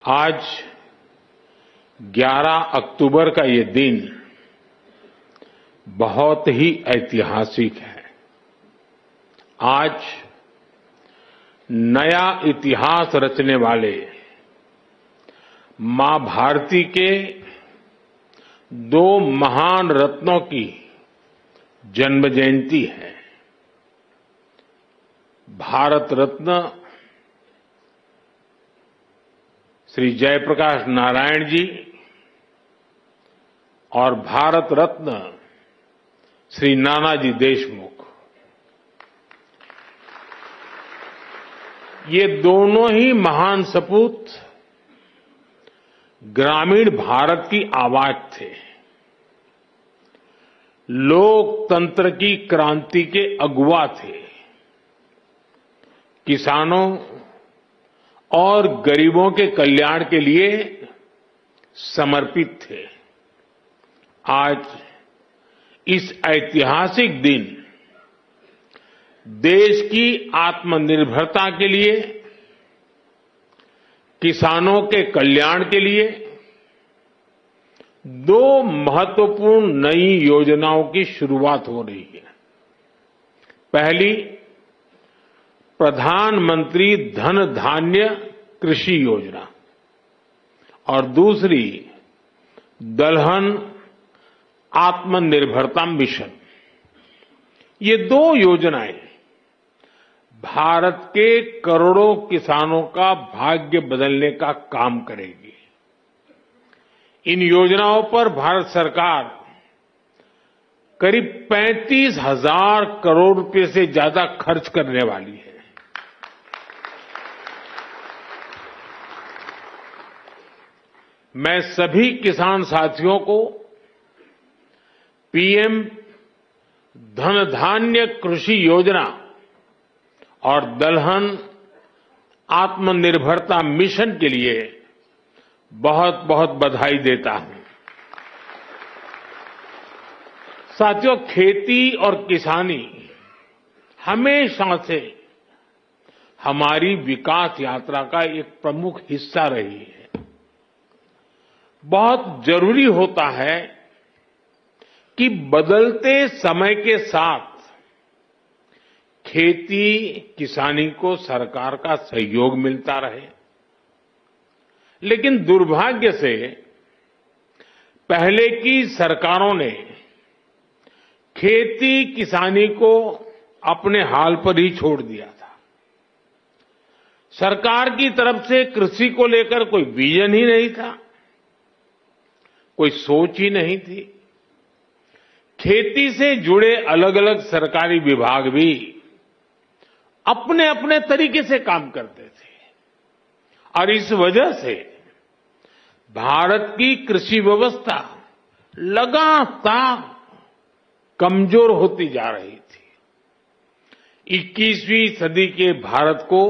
आज 11 अक्टूबर का ये दिन बहुत ही ऐतिहासिक है। आज नया इतिहास रचने वाले मां भारती के दो महान रत्नों की जन्म जयंती है। भारत रत्न श्री जयप्रकाश नारायण जी और भारत रत्न श्री नानाजी देशमुख, ये दोनों ही महान सपूत ग्रामीण भारत की आवाज थे। लोकतंत्र की क्रांति के अगुवा थे। किसानों और गरीबों के कल्याण के लिए समर्पित थे। आज इस ऐतिहासिक दिन देश की आत्मनिर्भरता के लिए, किसानों के कल्याण के लिए दो महत्वपूर्ण नई योजनाओं की शुरुआत हो रही है। पहली, प्रधानमंत्री धन धान्य कृषि योजना और दूसरी दलहन आत्मनिर्भरता मिशन। ये दो योजनाएं भारत के करोड़ों किसानों का भाग्य बदलने का काम करेगी। इन योजनाओं पर भारत सरकार करीब 35,000 करोड़ रुपए से ज्यादा खर्च करने वाली है। मैं सभी किसान साथियों को पीएम धन धान्य कृषि योजना और दलहन आत्मनिर्भरता मिशन के लिए बहुत बहुत बधाई देता हूं। साथियों, खेती और किसानी हमेशा से हमारी विकास यात्रा का एक प्रमुख हिस्सा रही है। बहुत जरूरी होता है कि बदलते समय के साथ खेती किसानी को सरकार का सहयोग मिलता रहे, लेकिन दुर्भाग्य से पहले की सरकारों ने खेती किसानी को अपने हाल पर ही छोड़ दिया था। सरकार की तरफ से कृषि को लेकर कोई विजन ही नहीं था, कोई सोच ही नहीं थी। खेती से जुड़े अलग अलग सरकारी विभाग भी अपने अपने तरीके से काम करते थे और इस वजह से भारत की कृषि व्यवस्था लगातार कमजोर होती जा रही थी। 21वीं सदी के भारत को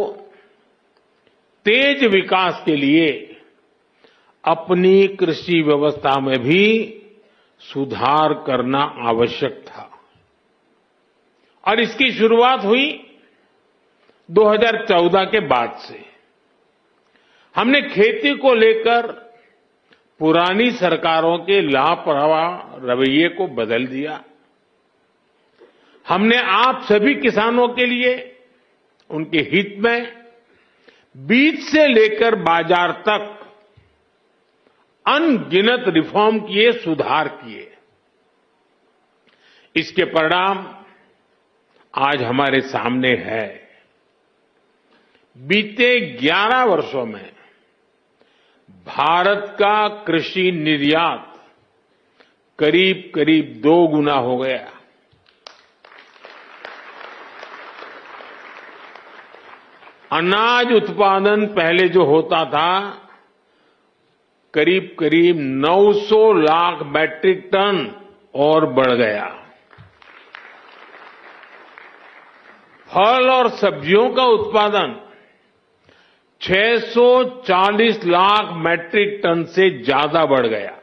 तेज विकास के लिए अपनी कृषि व्यवस्था में भी सुधार करना आवश्यक था और इसकी शुरुआत हुई 2014 के बाद से। हमने खेती को लेकर पुरानी सरकारों के लापरवाह रवैये को बदल दिया। हमने आप सभी किसानों के लिए उनके हित में बीज से लेकर बाजार तक अनगिनत रिफॉर्म किए, सुधार किए। इसके परिणाम आज हमारे सामने है। बीते 11 वर्षों में भारत का कृषि निर्यात करीब करीब 2 गुना हो गया। अनाज उत्पादन पहले जो होता था करीब करीब 900 लाख मैट्रिक टन और बढ़ गया। फल और सब्जियों का उत्पादन 640 लाख मैट्रिक टन से ज्यादा बढ़ गया।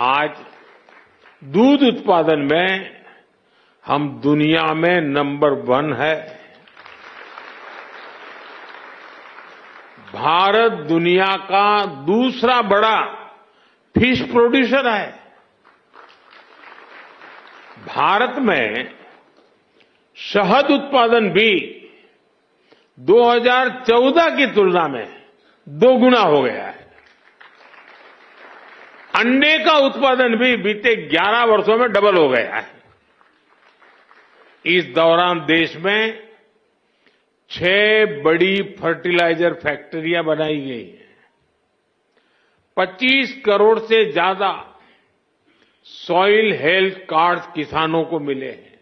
आज दूध उत्पादन में हम दुनिया में नंबर 1 है। भारत दुनिया का दूसरा बड़ा फिश प्रोड्यूसर है। भारत में शहद उत्पादन भी 2014 की तुलना में 2 गुना हो गया है। अंडे का उत्पादन भी बीते 11 वर्षों में डबल हो गया है। इस दौरान देश में 6 बड़ी फर्टिलाइजर फैक्ट्रियां बनाई गई हैं। 25 करोड़ से ज्यादा सॉइल हेल्थ कार्ड किसानों को मिले हैं।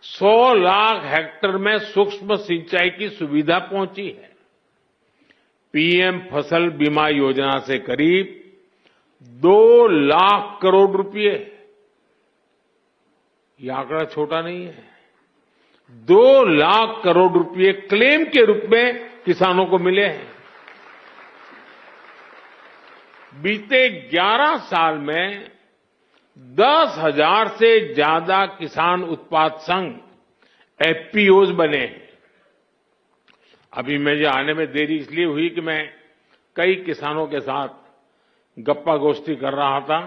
100 लाख हेक्टेयर में सूक्ष्म सिंचाई की सुविधा पहुंची है। पीएम फसल बीमा योजना से करीब 2 लाख करोड़ रुपए, यह आंकड़ा छोटा नहीं है, 2 लाख करोड़ रुपए क्लेम के रूप में किसानों को मिले हैं। बीते 11 साल में 10,000 से ज्यादा किसान उत्पाद संघ एफपीओज बने हैं। अभी मुझे आने में देरी इसलिए हुई कि मैं कई किसानों के साथ गप्पा गोष्ठी कर रहा था।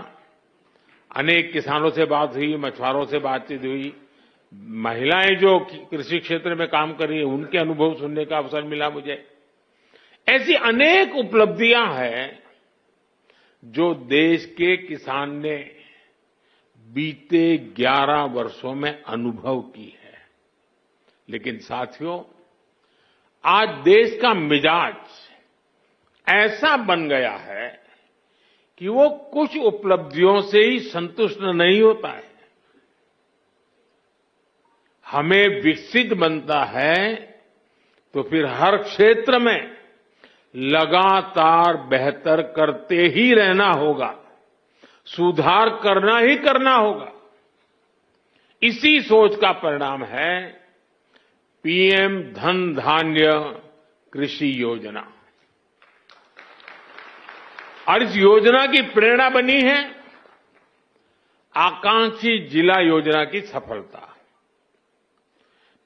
अनेक किसानों से बात हुई, मछुआरों से बातचीत हुई, महिलाएं जो कृषि क्षेत्र में काम कर रही है उनके अनुभव सुनने का अवसर मिला मुझे। ऐसी अनेक उपलब्धियां हैं जो देश के किसान ने बीते 11 वर्षों में अनुभव की है। लेकिन साथियों, आज देश का मिजाज ऐसा बन गया है कि वो कुछ उपलब्धियों से ही संतुष्ट नहीं होता है। हमें विकसित बनता है तो फिर हर क्षेत्र में लगातार बेहतर करते ही रहना होगा, सुधार करना ही करना होगा। इसी सोच का परिणाम है पीएम धन धान्य कृषि योजना। और इस योजना की प्रेरणा बनी है आकांक्षी जिला योजना की सफलता।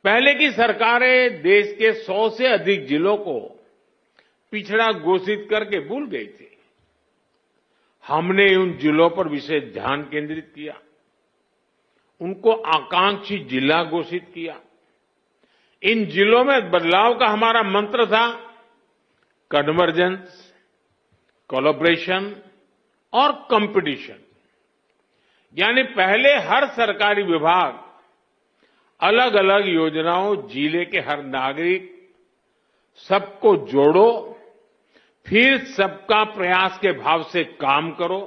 पहले की सरकारें देश के 100 से अधिक जिलों को पिछड़ा घोषित करके भूल गई थी। हमने उन जिलों पर विशेष ध्यान केंद्रित किया, उनको आकांक्षी जिला घोषित किया। इन जिलों में बदलाव का हमारा मंत्र था कन्वर्जेंस, कोलैबोरेशन और कंपटीशन। यानी पहले हर सरकारी विभाग अलग अलग योजनाओं, जिले के हर नागरिक, सबको जोड़ो, फिर सबका प्रयास के भाव से काम करो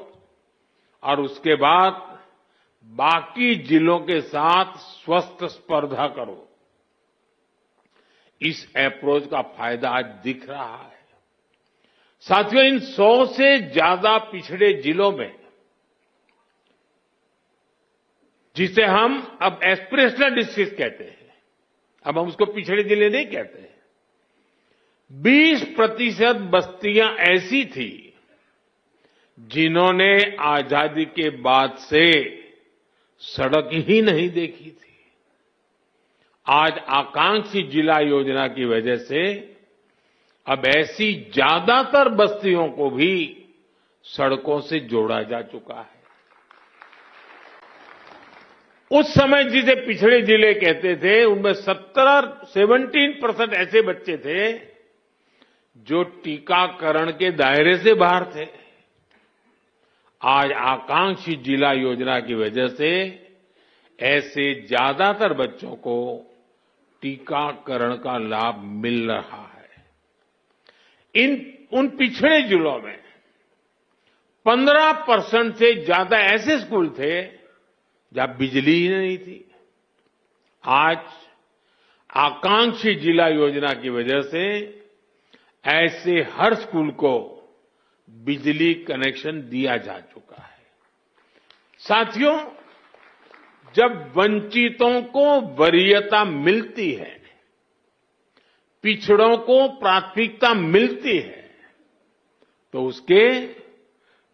और उसके बाद बाकी जिलों के साथ स्वस्थ स्पर्धा करो। इस अप्रोच का फायदा आज दिख रहा है। साथियों, इन 100 से ज्यादा पिछड़े जिलों में, जिसे हम अब एस्पिरेशनल डिस्ट्रिक्ट कहते हैं, अब हम उसको पिछड़े जिले नहीं कहते हैं, 20% बस्तियां ऐसी थी जिन्होंने आजादी के बाद से सड़क ही नहीं देखी थी। आज आकांक्षी जिला योजना की वजह से अब ऐसी ज्यादातर बस्तियों को भी सड़कों से जोड़ा जा चुका है। उस समय जिसे पिछड़े जिले कहते थे, उनमें 17% ऐसे बच्चे थे जो टीकाकरण के दायरे से बाहर थे। आज आकांक्षी जिला योजना की वजह से ऐसे ज्यादातर बच्चों को टीकाकरण का लाभ मिल रहा है। उन पिछड़े जिलों में 15% से ज्यादा ऐसे स्कूल थे जहां बिजली ही नहीं थी। आज आकांक्षी जिला योजना की वजह से ऐसे हर स्कूल को बिजली कनेक्शन दिया जा चुका है। साथियों, जब वंचितों को वरीयता मिलती है, पिछड़ों को प्राथमिकता मिलती है, तो उसके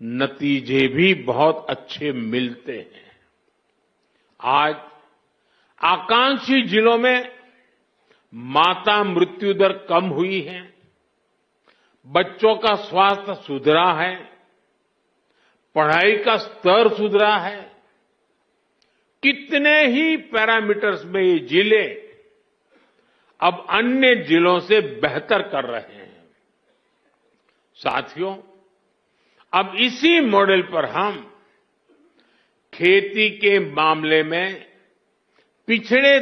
नतीजे भी बहुत अच्छे मिलते हैं। आज आकांक्षी जिलों में माता मृत्यु दर कम हुई है, बच्चों का स्वास्थ्य सुधरा है, पढ़ाई का स्तर सुधरा है। कितने ही पैरामीटर्स में ये जिले अब अन्य जिलों से बेहतर कर रहे हैं। साथियों, अब इसी मॉडल पर हम खेती के मामले में पिछड़े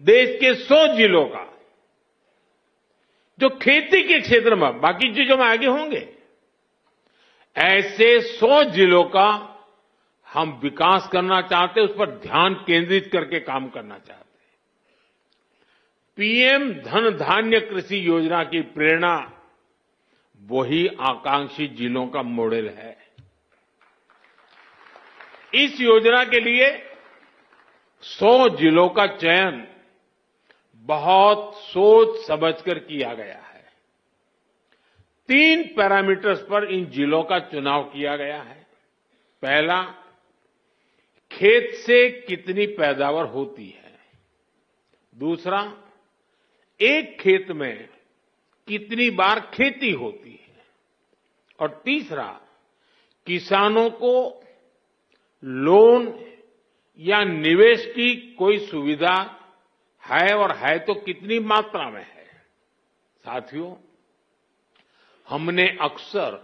देश के 100 जिलों का, जो खेती के क्षेत्र में, बाकी चीजों में आगे होंगे, ऐसे 100 जिलों का हम विकास करना चाहते हैं, उस पर ध्यान केंद्रित करके काम करना चाहते हैं। पीएम धन धान्य कृषि योजना की प्रेरणा वही आकांक्षी जिलों का मॉडल है। इस योजना के लिए 100 जिलों का चयन बहुत सोच समझकर किया गया है। 3 पैरामीटर्स पर इन जिलों का चुनाव किया गया है। पहला, खेत से कितनी पैदावार होती है। दूसरा, एक खेत में कितनी बार खेती होती है। और तीसरा, किसानों को लोन या निवेश की कोई सुविधा है, और है तो कितनी मात्रा में है। साथियों, हमने अक्सर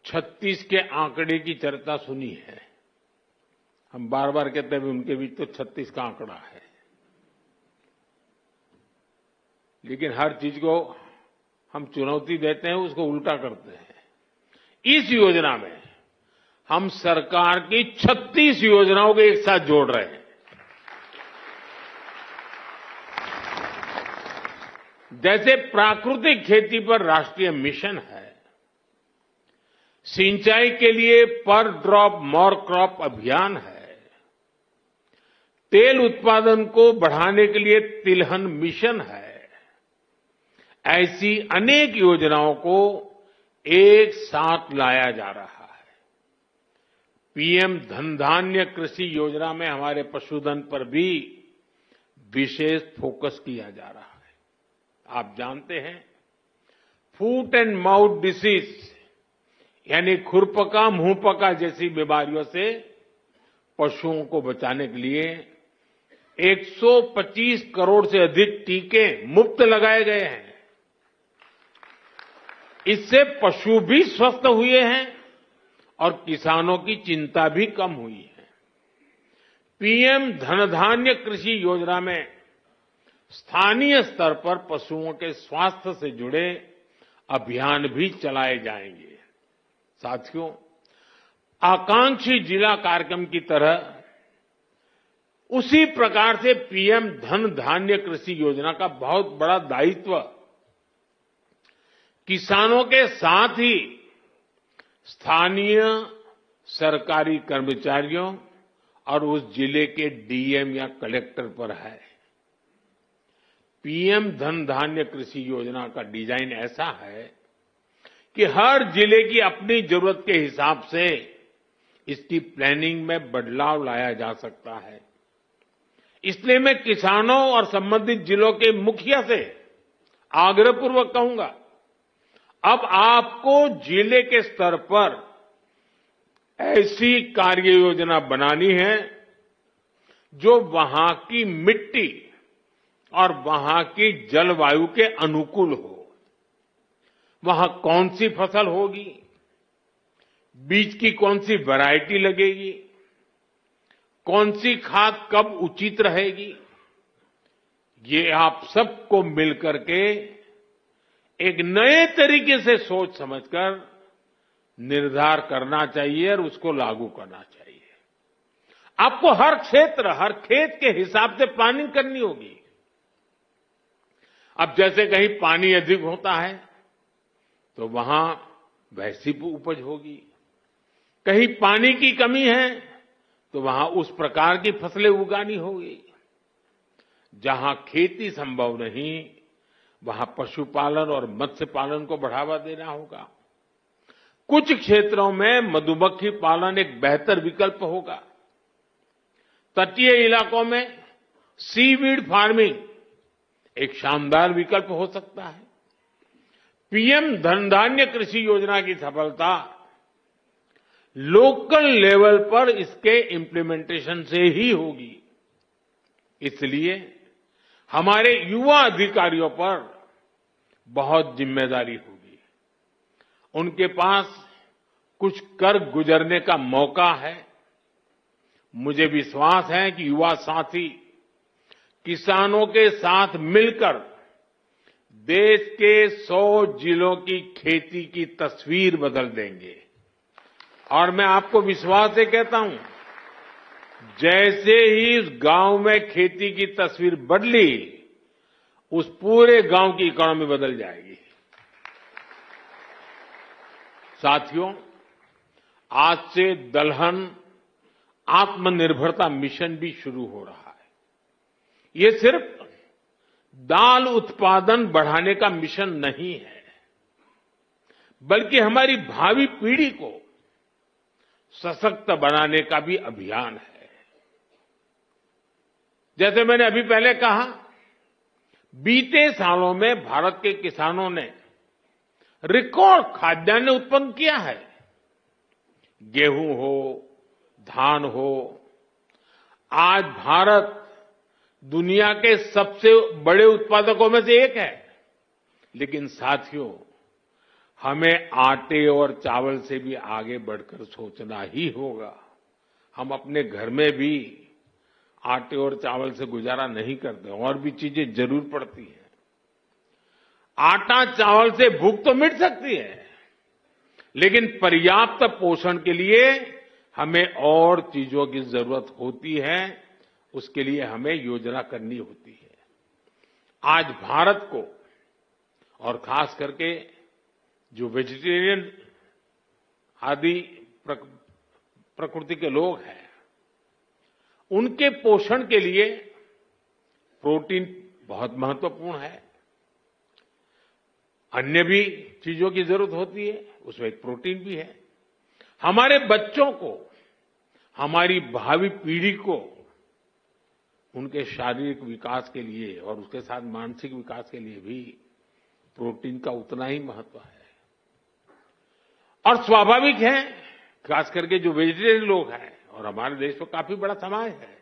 36 के आंकड़े की चर्चा सुनी है। हम बार बार कहते हैं उनके बीच तो 36 का आंकड़ा है, लेकिन हर चीज को हम चुनौती देते हैं, उसको उल्टा करते हैं। इस योजना में हम सरकार की 36 योजनाओं को एक साथ जोड़ रहे हैं। जैसे प्राकृतिक खेती पर राष्ट्रीय मिशन है, सिंचाई के लिए पर ड्रॉप मोर क्रॉप अभियान है, तेल उत्पादन को बढ़ाने के लिए तिलहन मिशन है, ऐसी अनेक योजनाओं को एक साथ लाया जा रहा है। पीएम धन धान्य कृषि योजना में हमारे पशुधन पर भी विशेष फोकस किया जा रहा है। आप जानते हैं, फूट एंड माउथ डिसीज यानी खुरपका मुंहपका जैसी बीमारियों से पशुओं को बचाने के लिए 125 करोड़ से अधिक टीके मुफ्त लगाए गए हैं। इससे पशु भी स्वस्थ हुए हैं और किसानों की चिंता भी कम हुई है। पीएम धन धान्य कृषि योजना में स्थानीय स्तर पर पशुओं के स्वास्थ्य से जुड़े अभियान भी चलाए जाएंगे। साथियों, आकांक्षी जिला कार्यक्रम की तरह उसी प्रकार से पीएम धन धान्य कृषि योजना का बहुत बड़ा दायित्व किसानों के साथ ही स्थानीय सरकारी कर्मचारियों और उस जिले के डीएम या कलेक्टर पर है। पीएम धन धान्य कृषि योजना का डिजाइन ऐसा है कि हर जिले की अपनी जरूरत के हिसाब से इसकी प्लानिंग में बदलाव लाया जा सकता है। इसलिए मैं किसानों और संबंधित जिलों के मुखिया से आग्रहपूर्वक कहूंगा, अब आपको जिले के स्तर पर ऐसी कार्य योजना बनानी है जो वहां की मिट्टी और वहां की जलवायु के अनुकूल हो। वहां कौन सी फसल होगी, बीज की कौन सी वैरायटी लगेगी, कौन सी खाद कब उचित रहेगी, ये आप सबको मिलकर के एक नए तरीके से सोच समझकर निर्धार करना चाहिए और उसको लागू करना चाहिए। आपको हर क्षेत्र, हर खेत के हिसाब से प्लानिंग करनी होगी। अब जैसे कहीं पानी अधिक होता है तो वहां वैसी उपज होगी, कहीं पानी की कमी है तो वहां उस प्रकार की फसलें उगानी होगी। जहां खेती संभव नहीं, वहां पशुपालन और मत्स्य पालन को बढ़ावा देना होगा। कुछ क्षेत्रों में मधुमक्खी पालन एक बेहतर विकल्प होगा। तटीय इलाकों में सीवीड फार्मिंग एक शानदार विकल्प हो सकता है। पीएम धनधान्य कृषि योजना की सफलता लोकल लेवल पर इसके इम्प्लीमेंटेशन से ही होगी। इसलिए हमारे युवा अधिकारियों पर बहुत जिम्मेदारी होगी। उनके पास कुछ कर गुजरने का मौका है। मुझे विश्वास है कि युवा साथी किसानों के साथ मिलकर देश के 100 जिलों की खेती की तस्वीर बदल देंगे। और मैं आपको विश्वास से कहता हूं, जैसे ही उस गांव में खेती की तस्वीर बदली, उस पूरे गांव की इकोनॉमी बदल जाएगी। साथियों, आज से दलहन आत्मनिर्भरता मिशन भी शुरू हो रहा है। ये सिर्फ दाल उत्पादन बढ़ाने का मिशन नहीं है, बल्कि हमारी भावी पीढ़ी को सशक्त बनाने का भी अभियान है। जैसे मैंने अभी पहले कहा, बीते सालों में भारत के किसानों ने रिकॉर्ड खाद्यान्न उत्पन्न किया है। गेहूं हो, धान हो, आज भारत दुनिया के सबसे बड़े उत्पादकों में से एक है। लेकिन साथियों, हमें आटे और चावल से भी आगे बढ़कर सोचना ही होगा। हम अपने घर में भी आटे और चावल से गुजारा नहीं करते, और भी चीजें जरूर पड़ती हैं। आटा चावल से भूख तो मिट सकती है, लेकिन पर्याप्त पोषण के लिए हमें और चीजों की जरूरत होती है। उसके लिए हमें योजना करनी होती है। आज भारत को, और खास करके जो वेजिटेरियन आदि प्रकृति के लोग हैं, उनके पोषण के लिए प्रोटीन बहुत महत्वपूर्ण है। अन्य भी चीजों की जरूरत होती है, उसमें एक प्रोटीन भी है। हमारे बच्चों को, हमारी भावी पीढ़ी को उनके शारीरिक विकास के लिए और उसके साथ मानसिक विकास के लिए भी प्रोटीन का उतना ही महत्व है। और स्वाभाविक है, खास करके जो वेजिटेरियन लोग हैं, और हमारे देश में काफी बड़ा समाज है,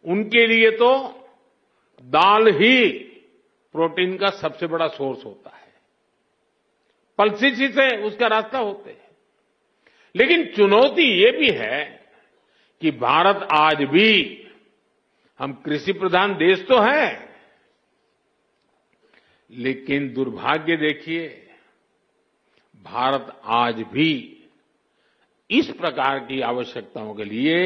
उनके लिए तो दाल ही प्रोटीन का सबसे बड़ा सोर्स होता है। पल्सेस ही से उसका रास्ता होते हैं। लेकिन चुनौती ये भी है कि भारत आज भी, हम कृषि प्रधान देश तो है, लेकिन दुर्भाग्य देखिए, भारत आज भी इस प्रकार की आवश्यकताओं के लिए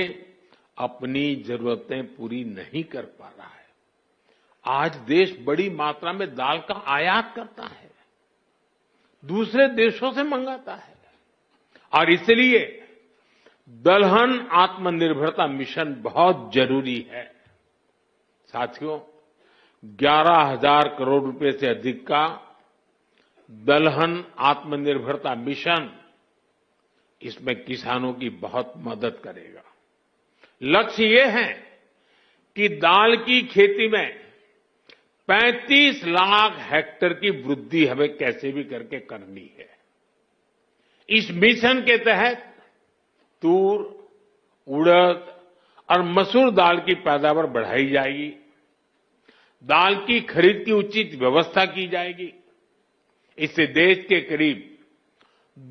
अपनी जरूरतें पूरी नहीं कर पा रहा है। आज देश बड़ी मात्रा में दाल का आयात करता है, दूसरे देशों से मंगाता है, और इसलिए दलहन आत्मनिर्भरता मिशन बहुत जरूरी है। साथियों, 11,000 करोड़ रुपए से अधिक का दलहन आत्मनिर्भरता मिशन, इसमें किसानों की बहुत मदद करेगा। लक्ष्य ये है कि दाल की खेती में 35 लाख हेक्टेयर की वृद्धि हमें कैसे भी करके करनी है। इस मिशन के तहत तूर, उड़द और मसूर दाल की पैदावार बढ़ाई जाएगी। दाल की खरीद की उचित व्यवस्था की जाएगी। इससे देश के करीब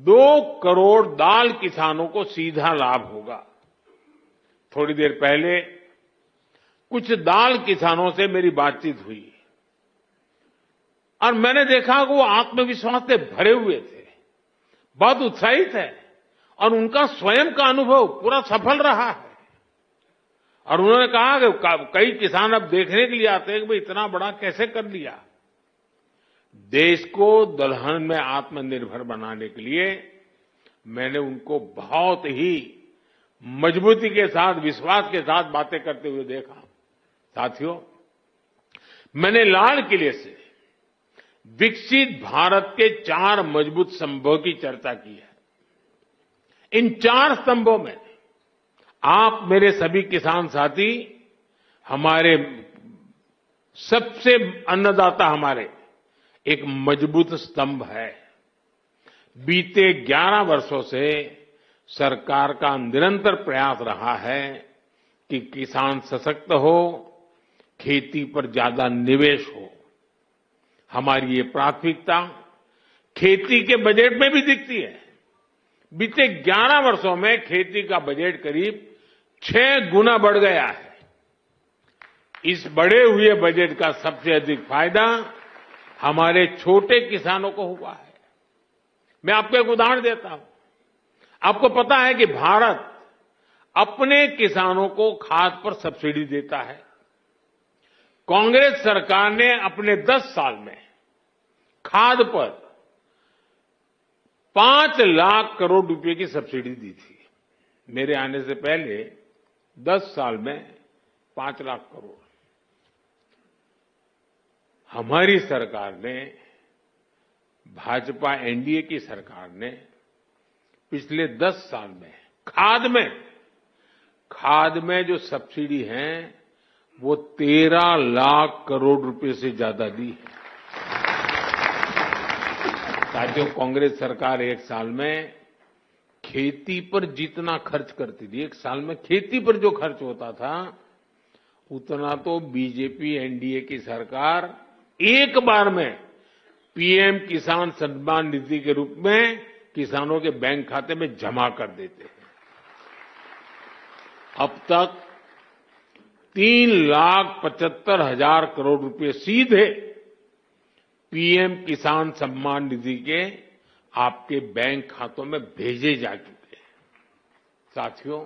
2 करोड़ दाल किसानों को सीधा लाभ होगा। थोड़ी देर पहले कुछ दाल किसानों से मेरी बातचीत हुई और मैंने देखा कि वो आत्मविश्वास से भरे हुए थे, बहुत उत्साहित है, और उनका स्वयं का अनुभव पूरा सफल रहा है। और उन्होंने कहा कि कई किसान अब देखने के लिए आते हैं कि भाई इतना बड़ा कैसे कर लिया। देश को दलहन में आत्मनिर्भर बनाने के लिए मैंने उनको बहुत ही मजबूती के साथ, विश्वास के साथ बातें करते हुए देखा। साथियों, मैंने लाल किले से विकसित भारत के 4 मजबूत स्तंभों की चर्चा की है। इन 4 स्तंभों में आप, मेरे सभी किसान साथी, हमारे सबसे अन्नदाता हमारे एक मजबूत स्तंभ है। बीते 11 वर्षों से सरकार का निरंतर प्रयास रहा है कि किसान सशक्त हो, खेती पर ज्यादा निवेश हो। हमारी ये प्राथमिकता खेती के बजट में भी दिखती है। बीते 11 वर्षों में खेती का बजट करीब 6 गुना बढ़ गया है। इस बढ़े हुए बजट का सबसे अधिक फायदा हमारे छोटे किसानों को हुआ है। मैं आपको एक उदाहरण देता हूं। आपको पता है कि भारत अपने किसानों को खाद पर सब्सिडी देता है। कांग्रेस सरकार ने अपने 10 साल में खाद पर 5 लाख करोड़ रुपए की सब्सिडी दी थी। मेरे आने से पहले 10 साल में 5 लाख करोड़। हमारी सरकार ने, भाजपा एनडीए की सरकार ने पिछले 10 साल में खाद में जो सब्सिडी है वो 13 लाख करोड़ रुपए से ज्यादा दी है। साथियों, कांग्रेस सरकार एक साल में खेती पर जितना खर्च करती थी, एक साल में खेती पर जो खर्च होता था, उतना तो बीजेपी एनडीए की सरकार एक बार में पीएम किसान सम्मान निधि के रूप में किसानों के बैंक खाते में जमा कर देते हैं। अब तक 3,75,000 करोड़ रुपए सीधे पीएम किसान सम्मान निधि के आपके बैंक खातों में भेजे जा चुके हैं। साथियों,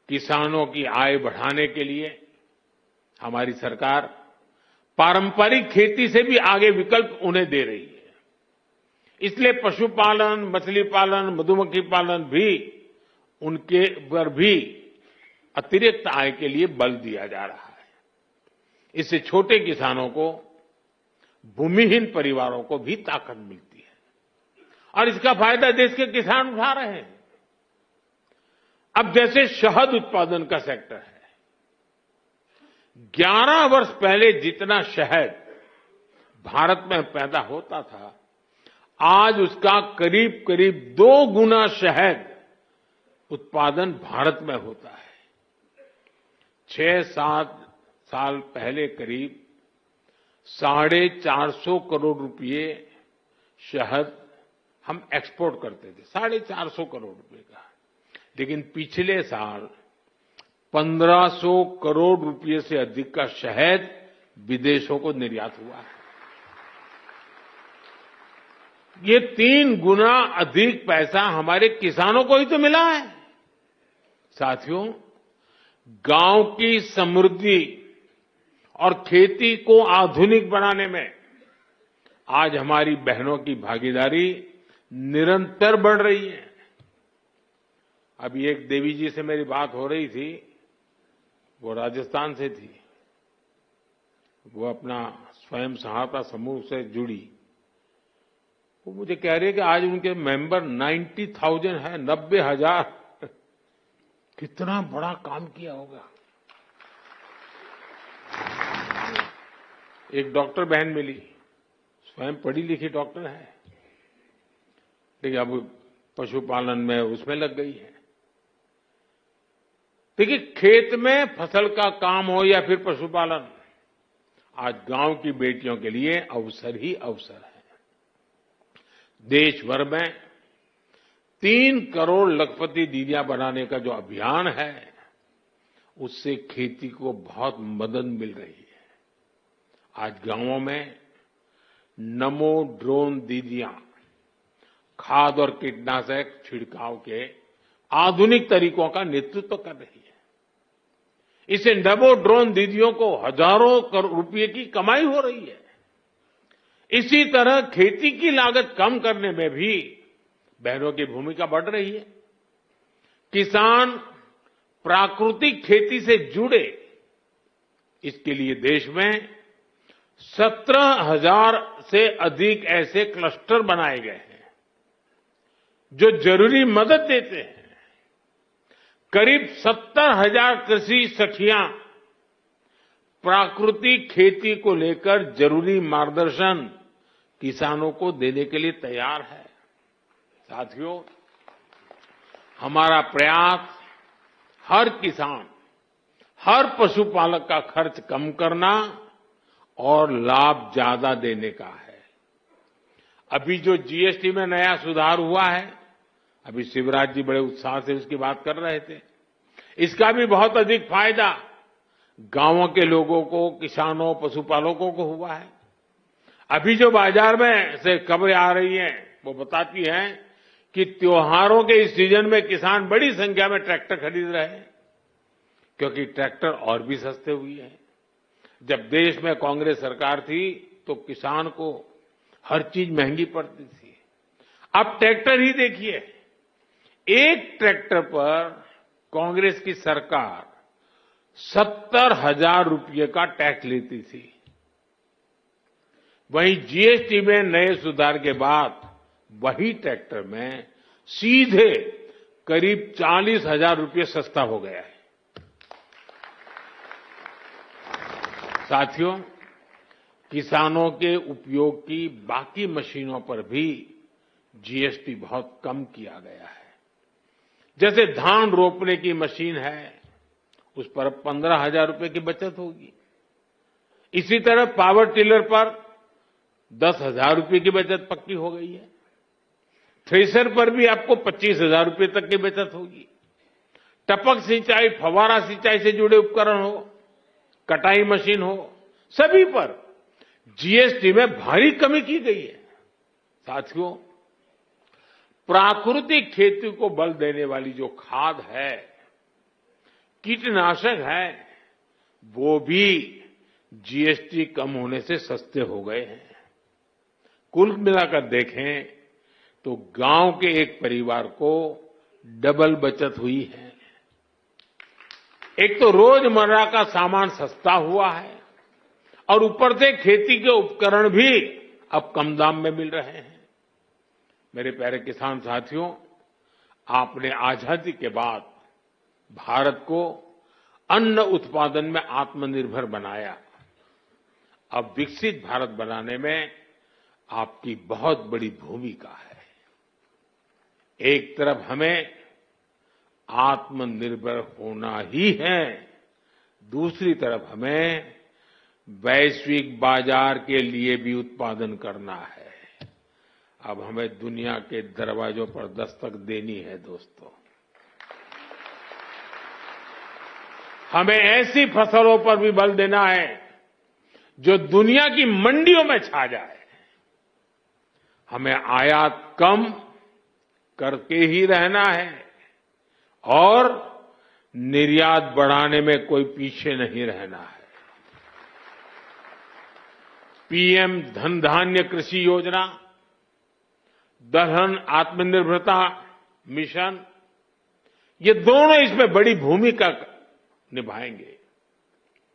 किसानों की आय बढ़ाने के लिए हमारी सरकार पारंपरिक खेती से भी आगे विकल्प उन्हें दे रही है। इसलिए पशुपालन, मछली पालन, मधुमक्खी पालन भी, उनके पर भी अतिरिक्त आय के लिए बल दिया जा रहा है। इससे छोटे किसानों को, भूमिहीन परिवारों को भी ताकत मिलती है और इसका फायदा देश के किसान उठा रहे हैं। अब जैसे शहद उत्पादन का सेक्टर है, 11 वर्ष पहले जितना शहद भारत में पैदा होता था, आज उसका करीब करीब 2 गुना शहद उत्पादन भारत में होता है। 6-7 साल पहले करीब 450 करोड़ रुपए शहद हम एक्सपोर्ट करते थे, 450 करोड़ रुपए का। लेकिन पिछले साल 1500 करोड़ रुपए से अधिक का शहद विदेशों को निर्यात हुआ है। ये 3 गुना अधिक पैसा हमारे किसानों को ही तो मिला है। साथियों, गांव की समृद्धि और खेती को आधुनिक बनाने में आज हमारी बहनों की भागीदारी निरंतर बढ़ रही है। अभी एक देवी जी से मेरी बात हो रही थी, वो राजस्थान से थी। वो अपना स्वयं सहायता समूह से जुड़ी। वो मुझे कह रहे कि आज उनके मेंबर 90,000 है, 90,000। कितना बड़ा काम किया होगा। एक डॉक्टर बहन मिली, स्वयं पढ़ी लिखी डॉक्टर है, लेकिन अब पशुपालन में उसमें लग गई है। देखिए, खेत में फसल का काम हो या फिर पशुपालन, आज गांव की बेटियों के लिए अवसर ही अवसर है। देश भर में 3 करोड़ लखपति दीदियां बनाने का जो अभियान है, उससे खेती को बहुत मदद मिल रही है। आज गांवों में नमो ड्रोन दीदियां खाद और कीटनाशक छिड़काव के आधुनिक तरीकों का नेतृत्व कर रही है। इससे नमो ड्रोन दीदियों को हजारों करोड़ रुपए की कमाई हो रही है। इसी तरह खेती की लागत कम करने में भी बहनों की भूमिका बढ़ रही है। किसान प्राकृतिक खेती से जुड़े, इसके लिए देश में 17,000 से अधिक ऐसे क्लस्टर बनाए गए हैं जो जरूरी मदद देते हैं। करीब 70,000 कृषि सखियां प्राकृतिक खेती को लेकर जरूरी मार्गदर्शन, किसानों को देने के लिए तैयार है। साथियों, हमारा प्रयास हर किसान, हर पशुपालक का खर्च कम करना और लाभ ज्यादा देने का है। अभी जो जीएसटी में नया सुधार हुआ है, अभी शिवराज जी बड़े उत्साह से उसकी बात कर रहे थे, इसका भी बहुत अधिक फायदा गांवों के लोगों को, किसानों, पशुपालकों को हुआ है। अभी जो बाजार में से खबरें आ रही हैं, वो बताती हैं कि त्योहारों के इस सीजन में किसान बड़ी संख्या में ट्रैक्टर खरीद रहे हैं, क्योंकि ट्रैक्टर और भी सस्ते हुए हैं। जब देश में कांग्रेस सरकार थी तो किसान को हर चीज महंगी पड़ती थी। अब ट्रैक्टर ही देखिए, एक ट्रैक्टर पर कांग्रेस की सरकार 70,000 रुपये का टैक्स लेती थी। वहीं जीएसटी में नए सुधार के बाद वही ट्रैक्टर में सीधे करीब 40,000 रुपये सस्ता हो गया है। साथियों, किसानों के उपयोग की बाकी मशीनों पर भी जीएसटी बहुत कम किया गया है। जैसे धान रोपने की मशीन है, उस पर 15,000 रुपये की बचत होगी। इसी तरह पावर टिलर पर 10,000 रुपये की बचत पक्की हो गई है। थ्रेशर पर भी आपको 25,000 रुपये तक की बचत होगी। टपक सिंचाई, फव्वारा सिंचाई से जुड़े उपकरण हो, कटाई मशीन हो, सभी पर जीएसटी में भारी कमी की गई है। साथियों, प्राकृतिक खेती को बल देने वाली जो खाद है, कीटनाशक है, वो भी जीएसटी कम होने से सस्ते हो गए हैं। कुल मिलाकर देखें तो गांव के एक परिवार को डबल बचत हुई है। एक तो रोजमर्रा का सामान सस्ता हुआ है और ऊपर से खेती के उपकरण भी अब कम दाम में मिल रहे हैं। मेरे प्यारे किसान साथियों, आपने आजादी के बाद भारत को अन्न उत्पादन में आत्मनिर्भर बनाया। अब विकसित भारत बनाने में आपकी बहुत बड़ी भूमिका है। एक तरफ हमें आत्मनिर्भर होना ही है, दूसरी तरफ हमें वैश्विक बाजार के लिए भी उत्पादन करना है। अब हमें दुनिया के दरवाजों पर दस्तक देनी है। दोस्तों, हमें ऐसी फसलों पर भी बल देना है जो दुनिया की मंडियों में छा जाए। हमें आयात कम करके ही रहना है और निर्यात बढ़ाने में कोई पीछे नहीं रहना है। पीएम धन धान्य कृषि योजना, दलहन आत्मनिर्भरता मिशन, ये दोनों इसमें बड़ी भूमिका निभाएंगे।